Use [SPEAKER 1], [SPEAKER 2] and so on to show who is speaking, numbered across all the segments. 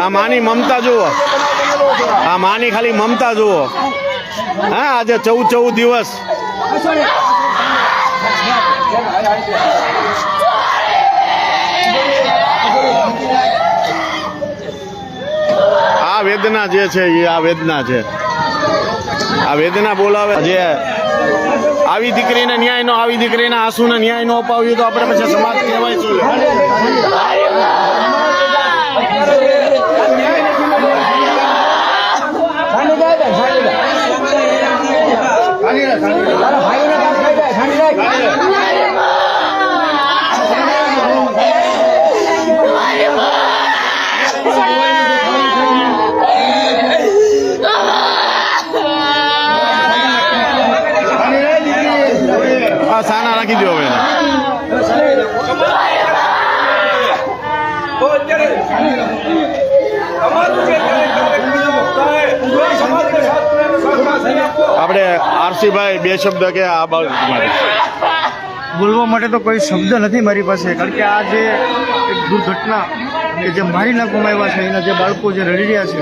[SPEAKER 1] આ માની મમતા જુઓ, આ માની ખાલી મમતા જુઓ. હા, આજે 14 દિવસ આ વેદના જે છે એ આ વેદના છે. આ વેદના બોલાવે જે આવી દીકરીને ન્યાય નો, આવી દીકરીના આંસુને ન્યાય નો અપાવ્યું તો આપણે પછી સમાજ કહેવાય શું? સાના રાખી દો હવે. આપણે આરસીભાઈ બે શબ્દ કે આ બાબત
[SPEAKER 2] બોલવા માટે તો કોઈ શબ્દ નથી મારી પાસે, કારણ કે આ જે એક દુર્ઘટના કે જે મારી નાખવામાં આવ્યા છે, એના જે બાળકો જે રડી રહ્યા છે,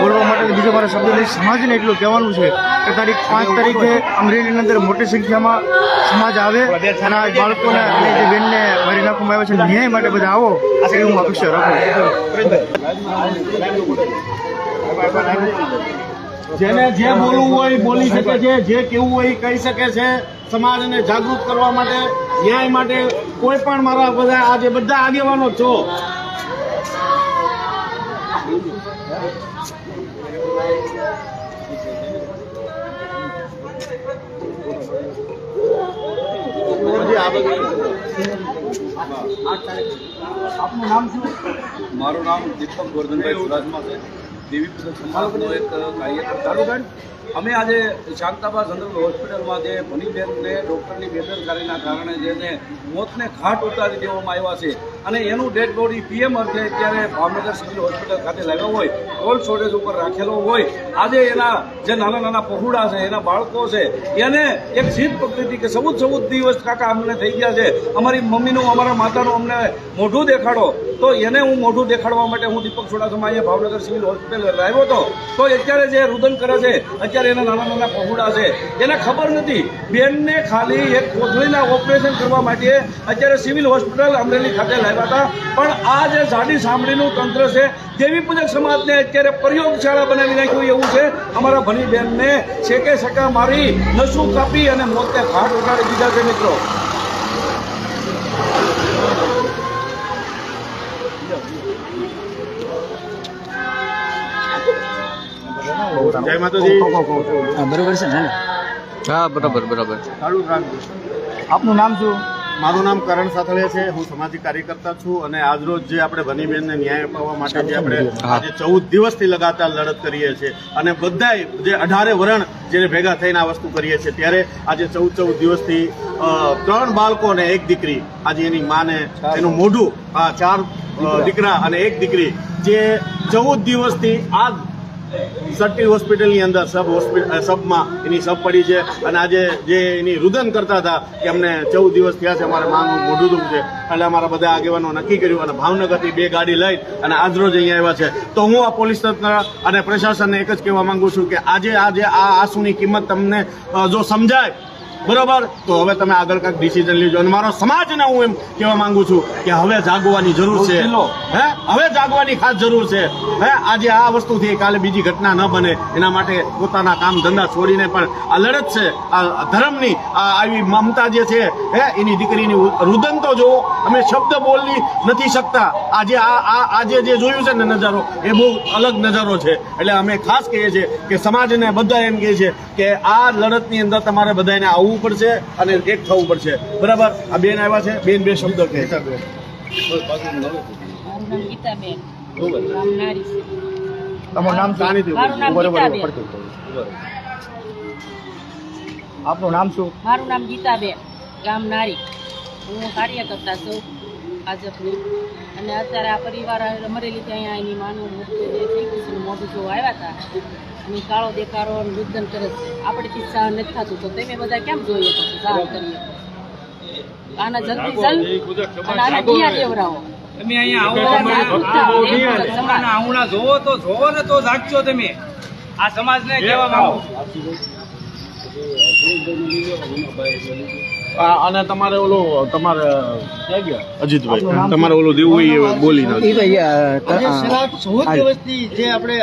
[SPEAKER 2] બોલવા માટે બીજો મારા શબ્દ નહીં. સમાજને એટલું કહેવાનું છે કે તારીખ 5 તારીખે અમરેલીની અંદર મોટી સંખ્યામાં સમાજ આવે અને આ બાળકોને અને જે બેનને મારી નાખવામાં આવ્યા છે ન્યાય માટે બધા આવો, એવી હું અપેક્ષા રાખું.
[SPEAKER 1] જેને જે બોલવું હોય બોલી શકે છે, જે કેવું હોય કહી શકે છે. સમાજને જાગૃત કરવા માટે, ન્યાય માટે કોઈ પણ મારા બધા આજે બધા આગેવાનો છો. આપનું નામ શું?
[SPEAKER 3] મારું નામ દીપક ગોરધનભાઈ ચુડાસમા છે. દેવી પૂજક સમાજનો એક કાર્યકર્તા. અમે આજે શાંતાબા જનરલ હોસ્પિટલમાં જે ભનીબેનને ડૉક્ટરની બેદરકારીના કારણે જેને મોતને ઘાટ ઉતારી દેવામાં આવ્યા છે અને એનું ડેડ બોડી પીએમ અર્થે અત્યારે ભાવનગર સિવિલ હોસ્પિટલ ખાતે લાવ્યો હોય, કોલ્ડ સ્ટોરેજ ઉપર રાખેલો હોય. આજે એના જે નાના નાના પહોળા છે, એના બાળકો છે, એને એક જીદ પકડી કે 14 દિવસ કાકા અમને થઈ ગયા છે, અમારી મમ્મીનું, અમારા માતાનું અમને મોઢું દેખાડો. તો એને હું મોઢું દેખાડવા માટે હું દીપક ચુડાસમા અહીંયા ભાવનગર સિવિલ હોસ્પિટલ લાવ્યો હતો. તો અત્યારે જે રુદન કરે છે, અત્યારે એના નાના નાના પહોળા છે, એને ખબર નથી. બેનને ખાલી એક કોથળીના ઓપરેશન કરવા માટે અત્યારે સિવિલ હોસ્પિટલ અમરેલી ખાતે લાવ્યા હતા. પણ આ જે જાડી સાંભળીનું તંત્ર છે, દેવી પૂજક સમાજને અત્યારે પ્રયોગશાળા બનાવી નાખ્યું એવું છે. અમારા ભની બેનને શેકે શકા મારી, નસું કાપી અને મોતને ઘાટ ઉતારી દીધા છે. મિત્રો,
[SPEAKER 1] જય માતાજી.
[SPEAKER 2] બરોબર છે ને?
[SPEAKER 4] હા, બરાબર.
[SPEAKER 2] આપનું નામ શું?
[SPEAKER 1] મારું નામ કરણ સાથળિયા છે. હું સામાજિક કાર્યકર્તા છું અને આજરોજ જે આપણે ભનીબેનને ન્યાય અપાવવા માટે જે આપણે આજે 14 દિવસથી લગાતાર લડત કરીએ છીએ અને બધાય જે 18 વરણ જેને ભેગા થઈને આ વસ્તુ કરીએ છીએ, ત્યારે આજે 14 દિવસથી 3 બાળકો અને 1 દીકરી, આજે એની માને એનું મોઢું, 4 દીકરા અને 1 દીકરી, જે 14 દિવસથી આ સર્ટી હોસ્પિટલની અંદર સબમાં એની સબ પડી છે અને આજે જે એની રુદન કરતા હતા કે અમને 14 દિવસ થયા છે, અમારે માનું મોઢું દુખ છે. એટલે અમારા બધા આગેવાનો નક્કી કર્યું અને ભાવનગરથી 2 ગાડી લઈ અને આજરોજ અહીંયા આવ્યા છે. તો હું આ પોલીસ તંત્ર અને પ્રશાસનને એક જ કહેવા માંગુ છું કે આજે આ આંસુની કિંમત તમને જો સમજાય, બરોબર, તો હવે તમે આગળ કાંઈક ડિસિઝન લેજો. અને મારો સમાજને હું એમ કહેવા માંગુ છું કે હવે જાગવાની જરૂર છે. હવે જાગવાની ખાસ જરૂર છે. આજે આ વસ્તુથી કાલે બીજી ઘટના ન બને એના માટે પોતાના કામ ધંધા છોડીને પણ આ લડત છે, આ ધર્મની આવી મમતા જે છે, એની દીકરીની રુદન તો જુઓ. અમે શબ્દ બોલી નથી શકતા. આજે જે જોયું છે ને નજારો, એ બહુ અલગ નજારો છે. એટલે અમે ખાસ કહીએ છીએ કે સમાજને બધા એમ કહે છે કે આ લડતની અંદર તમારે બધાને આવવું પડશે અને એક થવું પડશે. બરાબર. આ બેન આવ્યા છે, બેન 2 શબ્દ કહે.
[SPEAKER 2] તમારું નામ શું? આપનું નામ શું?
[SPEAKER 5] મારું નામ ગીતાબેન, ગામ નારી. હું કાર્યકર્તા છું. ભાજપની. અને અત્યારે આ પરિવાર મરેલી લીધે અહીંયા એની માનું મૃત્યુ જે થઈ ગયું છે મોઢું જોવા આવ્યા હતા અને કાળો દેખાડો રુદન કરે છે. આપણેથી સહન નથી થતું તો તમે બધા કેમ જોઈએ તો સહન કરીએ? આના જલ્દી જલ્દ અને આના ક્યાં દેવરાવો
[SPEAKER 3] તમે અહીંયા આવું જોવો તો જોવો ને તો જાગજો તમે. આ સમાજને કહેવા માંગુ
[SPEAKER 1] અને તમારે ઓલું તમારે અજીતભાઈ તમારે ઓલું દેવું હોય એ બોલી
[SPEAKER 2] આજે છેલ્લા 14 દિવસથી જે આપણે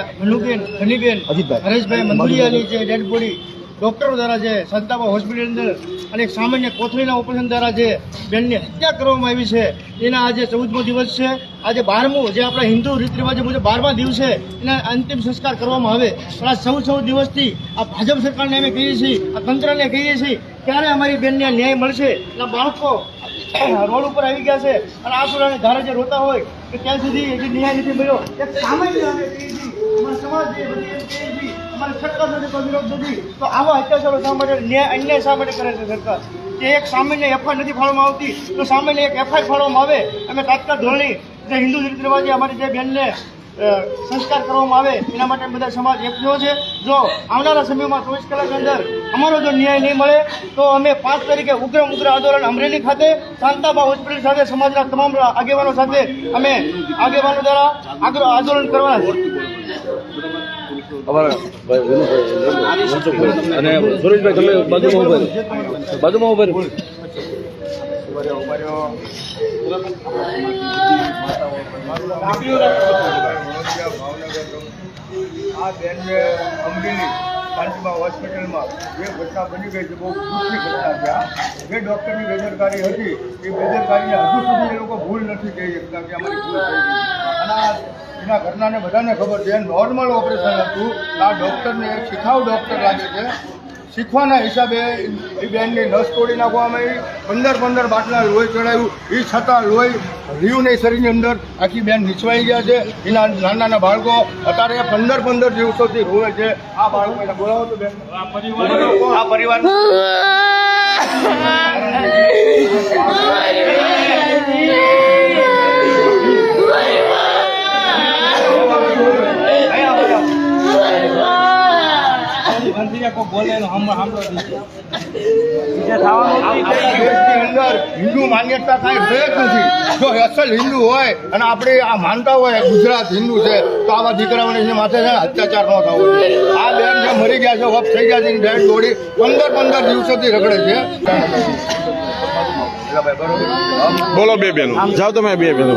[SPEAKER 2] ભનીબેન હરેશભાઈ મંદુરિયાની જે ડેડ બોડી ડોક્ટરો દ્વારા જે સંતાબા હોસ્પિટલ અંદર અને એક સામાન્ય કોથળીના ઓપરેશન દ્વારા જે બેનની હત્યા કરવામાં આવી છે એના આજે 14મો દિવસ છે. આજે 12મું જે આપણા હિન્દુ રીત રિવાજો મુજબ 12મા દિવસે એના અંતિમ સંસ્કાર કરવામાં આવે. પણ આ 14 દિવસથી આ ભાજપ સરકારને અમે કહીએ છીએ, આ તંત્રને કહીએ છીએ ક્યારે અમારી બેનને ન્યાય મળશે. એટલે બાળકો રોડ ઉપર આવી ગયા છે અને આસુરાની ધારે જે રોતા હોય કે ત્યાં સુધી હજી ન્યાય નથી મળ્યો. એક સામાન્ય અમે કહીએ છીએ, અમારા સમાજ જે બધી એમ કહીએ છીએ, અમારે સરકાર સાથે કોઈ વિરોધ નથી તો આવા અત્યાચારો શા માટે અન્યાય શા માટે કરે છે સરકાર? કે એક સામાન્ય એફઆઈઆર નથી ફાળવામાં આવતી તો સામાન્ય એક એફઆઈઆર ફાળવામાં આવે. અમે તાત્કાલિક ધોરણે જે હિન્દુ રીત રિવાજે અમારી જે બેનને સંસ્કાર કરવામાં આવે એના માટે બધા સમાજ એક થયો છે. જો આવનારા સમયમાં 24 કલાકની અંદર અમારો જો ન્યાય નહીં મળે તો અમે 5 તારીખે ઉગ્ર આંદોલન અમરેલી ખાતે શાંતાબા હોસ્પિટલ સાથે સમાજના તમામ આગેવાનો સાથે અમે આગેવાનો દ્વારા આંદોલન કરવાના છે.
[SPEAKER 4] અને સુરેશભાઈ તમે બાજુમાં ઉભા રહો.
[SPEAKER 2] આ બેનને અમરેલી શાંતિબા હોસ્પિટલમાં જે ઘટના બની ગઈ છે બહુ દુઃખની ઘટના છે. જે ડૉક્ટરની બેદરકારી હતી એ બેદરકારીને હજુ સુધી એ લોકો ભૂલ નથી કહી શકતા કે અમારી ભૂલ થઈ ગઈ. અને એના ઘરનાને બધાને ખબર છે નોર્મલ ઓપરેશન હતું. આ ડૉક્ટરને એક શીખાવ ડૉક્ટર લાગે છે. શીખવાના હિસાબે એ બેનની નસ તોડી નાખવામાં આવી. 15 બાટલા લોહી ચડાવ્યું એ છતાં લોહી રહ્યું નહીં શરીરની અંદર. આખી બેન નીચવાઈ ગયા છે. એના નાના બાળકો અત્યારે 15 દિવસોથી રોવે છે. આ બાળકો બોલાવો તો બેન આ પરિવાર હિન્દુ માન્યતા કાંઈ છે જ નથી. જો અસલ હિન્દુ હોય અને આપણે આ માનતા હોય ગુજરાત હિન્દુ છે તો આવા દીકરાઓને માથે છે ને અત્યાચાર ન થવો જોઈએ. આ બેન જે મરી ગયા છે વપ થઈ ગયા છે ડેડ બોડી 15 દિવસોથી રખડે છે.
[SPEAKER 1] બોલો બે બેનો જાઓ તમે બે બેનો.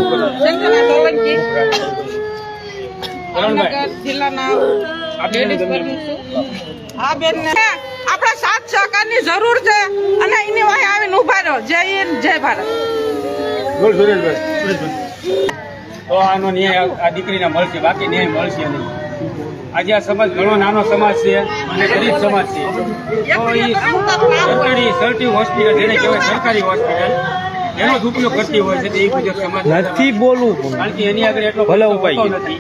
[SPEAKER 6] આ બેન ને આપણે સાથ સહકારની જરૂર છે અને એની વાહે આવીને ઉભા રહો. જય હિન્દ, જય ભારત.
[SPEAKER 3] તો આનો ન્યાય આ દીકરીને મળશે, બાકી ન્યાય મળશે નહીં. આજે આ સમાજ ઘણો નાનો સમાજ છે અને ગરીબ સમાજ છે. તો એ સરટી હોસ્પિટલ જેને કહેવાય સરકારી હોસ્પિટલ એનો જ ઉપયોગ કરતી હોય છે. એ મુજબ સમાજ
[SPEAKER 4] નથી બોલવું
[SPEAKER 3] કારણ કે એની આગળ એટલો
[SPEAKER 4] ભલે
[SPEAKER 3] હોતો
[SPEAKER 4] ઉપાય
[SPEAKER 3] નથી.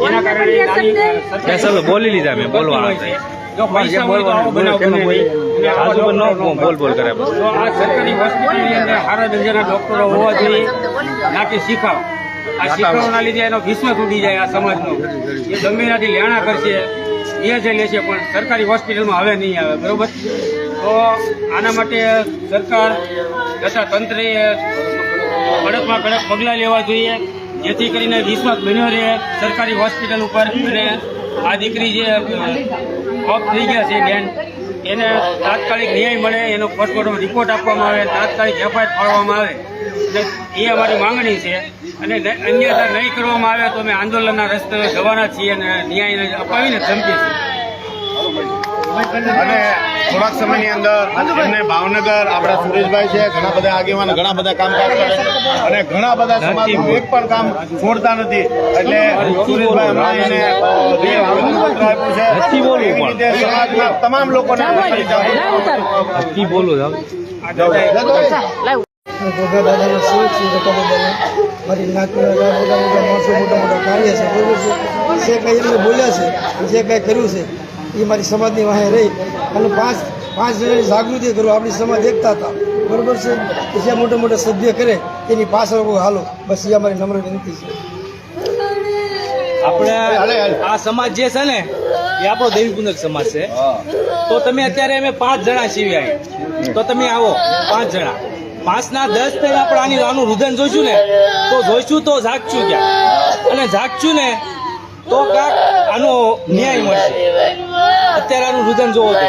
[SPEAKER 3] એના કારણે
[SPEAKER 4] ચાલો બોલી લીધા મેં બોલવા
[SPEAKER 3] જો પૈસા હોય તો આવો બનાવ બને નહીં. અને આવા ડોક્ટરો
[SPEAKER 4] બોલ કરે
[SPEAKER 3] તો આ સરકારી હોસ્પિટલની અંદર સારા દર્જાના ડોક્ટરો હોવા જોઈએ, ના કે શીખાવ. આ શીખવાના લીધે એનો વિશ્વાસ ઉડી જાય આ સમાજનો. એ ગમે એનાથી લેણા કરશે એ જ લેશે પણ સરકારી હોસ્પિટલમાં હવે નહીં આવે. બરોબર? તો આના માટે સરકાર તથા તંત્રએ કડકમાં કડક પગલાં લેવા જોઈએ જેથી કરીને વિશ્વાસ બન્યો રહે સરકારી હોસ્પિટલ ઉપર. અને આ દીકરી જે ઓફ થઈ ગયા છે બેન એને તાત્કાલિક ન્યાય મળે, એનો પોસ્ટમોર્ટમ રિપોર્ટ આપવામાં આવે, તાત્કાલિક એફઆઈઆર ફાળવામાં આવે એટલે એ અમારી માંગણી છે. અને અન્યથા નહીં કરવામાં આવે તો અમે આંદોલનના રસ્તે જવાના છીએ અને ન્યાય અપાવીને ધમકી છીએ.
[SPEAKER 1] અને થોડાક સમયની અંદર એમને ભાવનગર આપણા સુરેશભાઈ છે, ઘણા બધા આગેવાન ઘણા બધા કામકાજ કરે અને ઘણા બધા સમાજનું એક પણ કામ છોડતા નથી. એટલે સુરેશભાઈ હમણાં એને જે આવેદનપત્ર આપ્યું છે એવી રીતે સમાજના તમામ લોકોને
[SPEAKER 2] દાદાના સેવક છે દાદાને મારી નાતના બધા માણસો મોટા કાર્ય છે બરોબર છે. જે કંઈ એમને બોલ્યા છે જે કંઈ કર્યું છે એ મારી સમાજની વાહે રહી અને પાંચ જણાની જાગૃતિ કરું. આપણી સમાજ એકતા હતા બરોબર છે. જે મોટા સભ્ય કરે એની પાછળ કોઈ હાલો, બસ એ અમારી નમ્ર વિનંતી છે.
[SPEAKER 7] આપણે આ સમાજ જે છે ને એ આપણો દેવીપુંજક સમાજ છે. તો તમે અત્યારે અમે 5 જણા છીએ અહીં, તો તમે આવો 5 જણા, 5 ના 10 થઈને આપણે આનું રુદન જોઈશું ને, તો જાગશું ક્યાં, અને જાગશું ને તો કાંક આનો ન્યાય મળશે. અત્યારે આનું રુદન જોવો તો,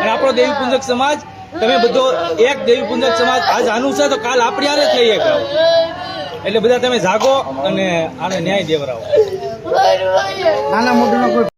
[SPEAKER 7] અને આપણો દેવીપુંજક સમાજ, તમે બધો એક દેવીપુંજક સમાજ આજ આનું છે તો કાલ આપણી હારે થઈ એક. એટલે બધા તમે જાગો અને આને ન્યાય દેવરાવો.
[SPEAKER 2] નાના મોટાનો કોઈ